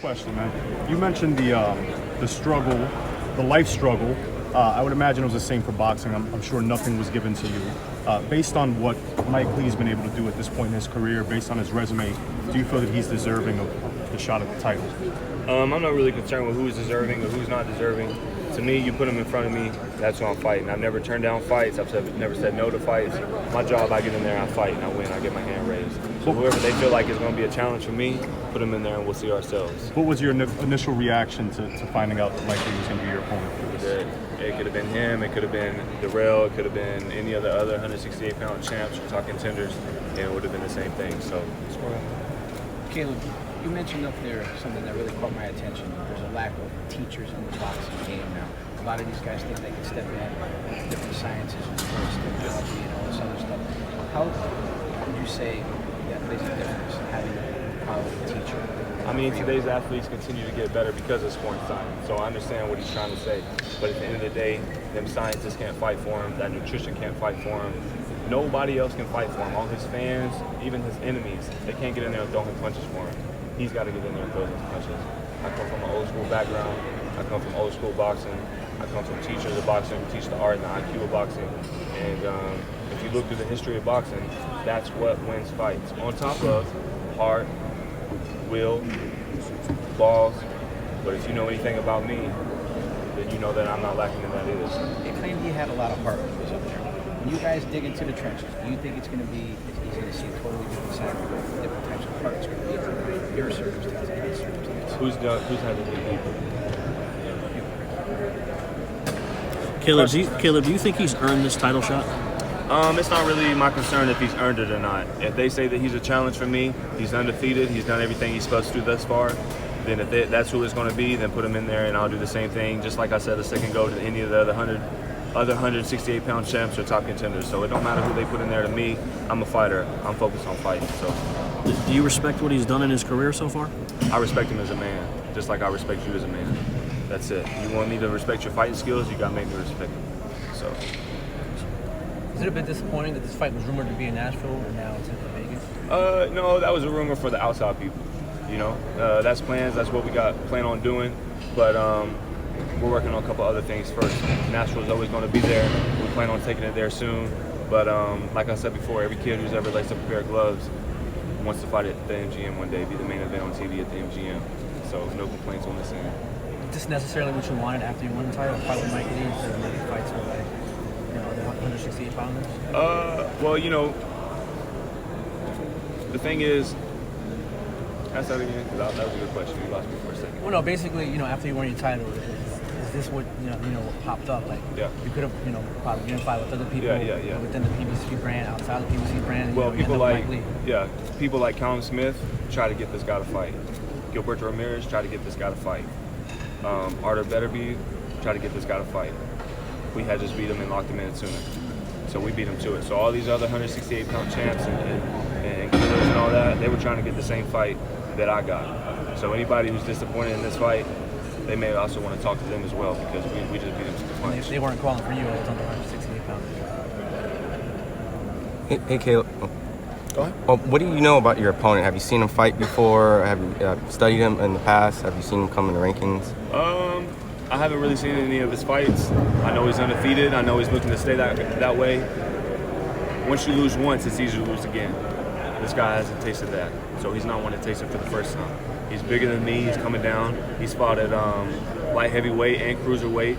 question, man. You mentioned the struggle, the life struggle. I would imagine it was the same for boxing. I'm sure nothing was given to you. Based on what Mike Lee's been able to do at this point in his career, based on his resume, do you feel that he's deserving of the shot at the title? I'm not really concerned with who's deserving or who's not deserving. To me, you put him in front of me, that's who I'm fighting. I've never turned down fights. I've never said no to fights. My job, I get in there, I fight, and I win. I get my hand raised. So whoever they feel like is going to be a challenge for me, put them in there, and we'll see ourselves. What was your initial reaction to finding out that Mike Lee was going to be your opponent for this? It could have been him, it could have been Darrell, it could have been any of the other 168-pound champs. We're talking tenders, and it would have been the same thing. So, Caleb, you mentioned up there something that really caught my attention. There's a lack of teachers in the boxing game now. A lot of these guys think they can step in different sciences and sports, technology, and all this other stuff. How would you say that plays a difference, having a powerful teacher? I mean, today's athletes continue to get better because of sports science. So I understand what he's trying to say. But at the end of the day, them scientists can't fight for him. That nutrition can't fight for him. Nobody else can fight for him. All his fans, even his enemies, they can't get in there and throw him punches for him. He's got to get in there and throw those punches. I come from an old school background. I come from old school boxing. I come from teachers of boxing who teach the art and the IQ of boxing. And if you look through the history of boxing, that's what wins fights. On top of heart, will, balls. But if you know anything about me, then you know that I'm not lacking in that either. They claimed he had a lot of heart when he was up there. When you guys dig into the trenches, do you think it's going to be, he's going to see a totally different side of different types of heart? It's going to be your circumstance and his circumstance. Who's had the good people? Caleb, do you think he's earned this title shot? It's not really my concern if he's earned it or not. If they say that he's a challenge for me, he's undefeated, he's done everything he's supposed to do thus far, then if that's who it's going to be, then put him in there and I'll do the same thing. Just like I said a second ago to any of the other 168-pound champs or top contenders. So it don't matter who they put in there to me. I'm a fighter. I'm focused on fighting. So, do you respect what he's done in his career so far? I respect him as a man, just like I respect you as a man. That's it. You want me to respect your fighting skills, you got to make me respect them. So. Is it a bit disappointing that this fight was rumored to be in Nashville and now it's in Vegas? No, that was a rumor for the outside people. You know, that's plans. That's what we plan on doing. But we're working on a couple other things first. Nashville's always going to be there. We plan on taking it there soon. But like I said before, every kid who's ever laced up a pair of gloves wants to fight at the MGM one day, be the main event on TV at the MGM. So no complaints on this end. Is this necessarily what you wanted after you won the title? Fight with Mike Lee instead of maybe fights with the 168 pounders? Well, you know, the thing is, ask that again, because that was a good question. You lost me for a second. Well, no, basically, after you won your title, is this what what popped up? Like, yeah. You could have, probably unified with other people yeah. within the PBC brand, outside the PBC brand. Well, people like Callum Smith try to get this guy to fight. Gilberto Ramirez tried to get this guy to fight. Artur Beterbiev tried to get this guy to fight. We had just beat him and locked him in sooner. So we beat him to it. So all these other 168-pound champs and killers and all that, they were trying to get the same fight that I got. So anybody who's disappointed in this fight, they may also want to talk to them as well because we just beat them to the punch. They weren't calling for you, it was on the 168 pounders. Hey Caleb. Go ahead. Well, what do you know about your opponent? Have you seen him fight before? Have you studied him in the past? Have you seen him come in the rankings? I haven't really seen any of his fights. I know he's undefeated. I know he's looking to stay that way. Once you lose once, it's easier to lose again. This guy hasn't tasted that, so he's not one to taste it for the first time. He's bigger than me. He's coming down. He's fought at light heavyweight and cruiserweight,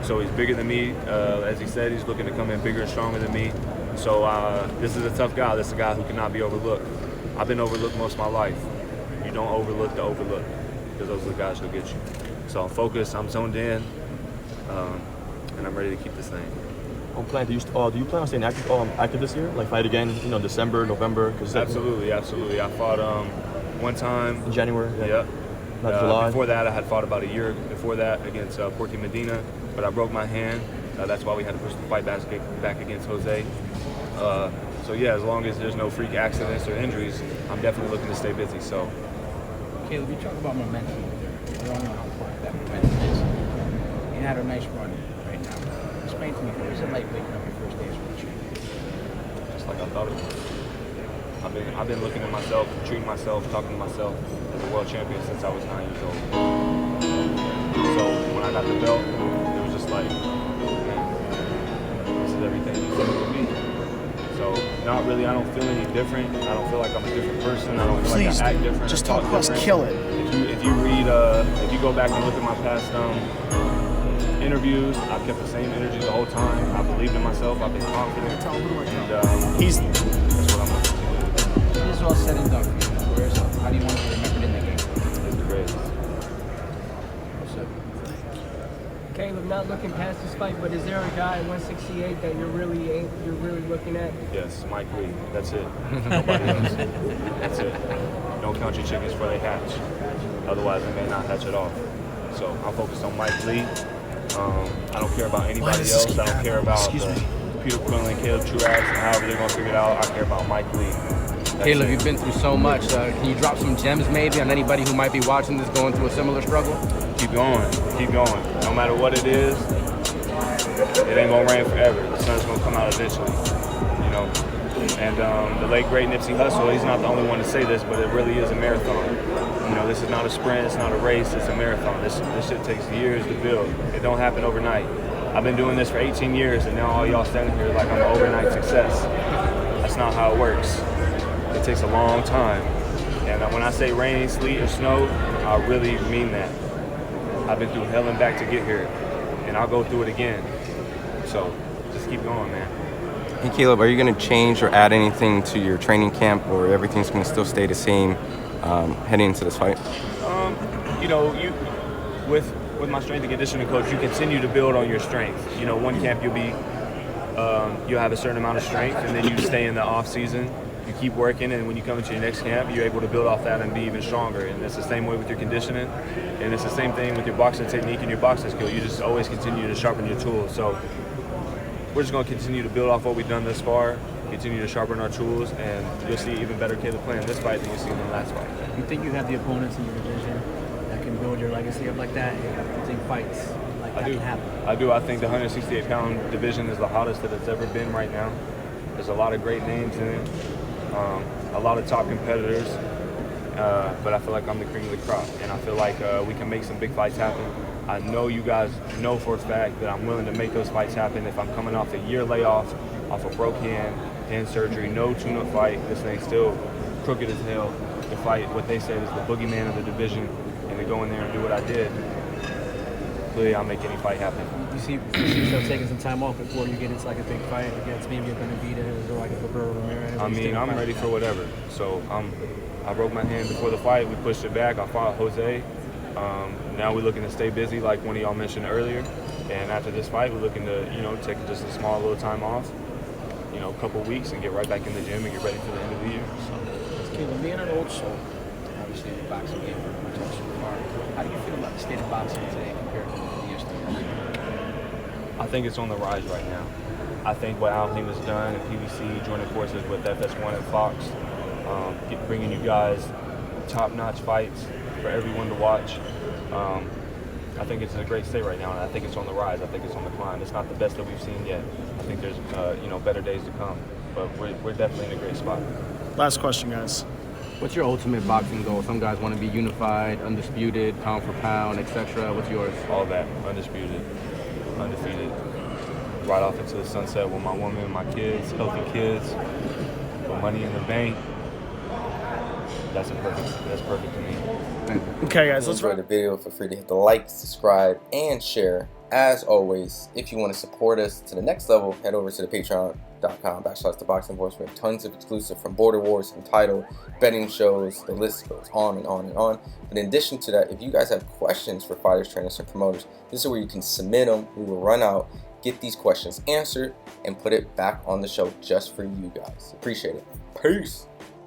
so he's bigger than me. As he said, he's looking to come in bigger and stronger than me. So this is a tough guy. This is a guy who cannot be overlooked. I've been overlooked most of my life. You don't overlook the overlooked because those are the guys who'll get you. So I'm focused, I'm zoned in, and I'm ready to keep this thing. Do you plan on staying active this year? Like fight again, December, November? Absolutely. I fought one time. In January? Yeah. Not July? Before that, I had fought about a year before that against Porky Medina, but I broke my hand. That's why we had to push the fight back against Jose. So yeah, as long as there's no freak accidents or injuries, I'm definitely looking to stay busy. So, Caleb, you talk about momentum. I don't know how important that momentum is. You had a nice run right now. Explain to me, what was it like waking up your first day as world champion? just like I thought it was. I've been looking at myself, treating myself, talking to myself as a world champion since I was 9 years old. So when I got the belt, it was just like, man, this is everything you said it would be. So not really, I don't feel any different. I don't feel like I'm a different person. I don't feel like I act different. Just I talk to us, kill it. If you read, if you go back and look at my past interviews, I've kept the same energy the whole time. I believed in myself. I've been confident. And He's that's what I'm going to continue to do. When this is all said and done for you, how do you want to be remembered in the game? It's the greatest. What's up? Caleb, not looking past this fight, but is there a guy at 168 that you're really looking at? Yes, Mike Lee. That's it. Nobody else. That's it. Don't count your chickens before they hatch. Otherwise, they may not hatch at all. So I'm focused on Mike Lee. I don't care about anybody else. I don't care about Peter Quinlan, Caleb Truax, and however they're going to figure it out. I care about Mike Lee. Caleb, you've been through so much. Can you drop some gems maybe on anybody who might be watching this going through a similar struggle? Keep going. Keep going. No matter what it is, it ain't going to rain forever. The sun's going to come out eventually. You know? And the late, great Nipsey Hussle, he's not the only one to say this, but it really is a marathon. You know, this is not a sprint, it's not a race, it's a marathon. This shit takes years to build. It don't happen overnight. I've been doing this for 18 years, and now all y'all standing here like I'm an overnight success. That's not how it works. It takes a long time. And when I say rain, sleet, or snow, I really mean that. I've been through hell and back to get here, and I'll go through it again. So, just keep going, man. Hey Caleb, are you going to change or add anything to your training camp, or everything's going to still stay the same heading into this fight? You know, with my strength and conditioning coach, you continue to build on your strength. You know, one camp you'll have a certain amount of strength, and then you stay in the off season. You keep working, and when you come into your next camp, you're able to build off that and be even stronger. And it's the same way with your conditioning, and it's the same thing with your boxing technique and your boxing skill. You just always continue to sharpen your tools. So we're just going to continue to build off what we've done thus far, continue to sharpen our tools, and you'll see even better Caleb playing this fight than you see in the last fight. You think you have the opponents in your division that can build your legacy up like that? You think fights like that can happen? I do. I think the 168-pound division is the hottest that it's ever been right now. There's a lot of great names in it, a lot of top competitors, but I feel like I'm the cream of the crop, and I feel like we can make some big fights happen. I know you guys know for a fact that I'm willing to make those fights happen. If I'm coming off a year layoff, off a broke hand surgery, no tune-up fight, this thing's still crooked as hell. To fight what they said is the boogeyman of the division, and to go in there and do what I did, clearly I'll make any fight happen. You see yourself taking some time off before you get into like a big fight against maybe a Benavidez or like a Roberto Ramirez? I mean, I'm ready for whatever. So I broke my hand before the fight. We pushed it back. I fought Jose. Now we're looking to stay busy, like one of y'all mentioned earlier. And after this fight, we're looking to, take just a small little time off, a couple weeks, and get right back in the gym and get ready for the end of the year. So. Caleb, being an old soul, obviously in the boxing game for much so far, how do you feel about the state of boxing today compared to yesterday? I think it's on the rise right now. I think what Al Haymon's done and PBC joining forces with FS1 and Fox, bringing you guys top-notch fights for everyone to watch. I think it's in a great state right now, and I think it's on the rise. I think it's on the climb. It's not the best that we've seen yet. I think there's, better days to come, but we're definitely in a great spot. last question, guys. What's your ultimate boxing goal? Some guys want to be unified, undisputed, pound for pound, etc. What's yours? All that, undisputed, undefeated. Right off into the sunset with my woman, my kids, healthy kids, with money in the bank. That's perfect to me. Okay, guys, let's enjoy the video. Feel free to hit the like, subscribe, and share. As always, if you want to support us to the next level, head over to the patreon.com/ThaBoxingVoice. We have tons of exclusive from Border Wars, from title, betting shows. The list goes on and on and on. But in addition to that, if you guys have questions for fighters, trainers, and promoters, this is where you can submit them. We will run out, get these questions answered, and put it back on the show just for you guys. Appreciate it. Peace.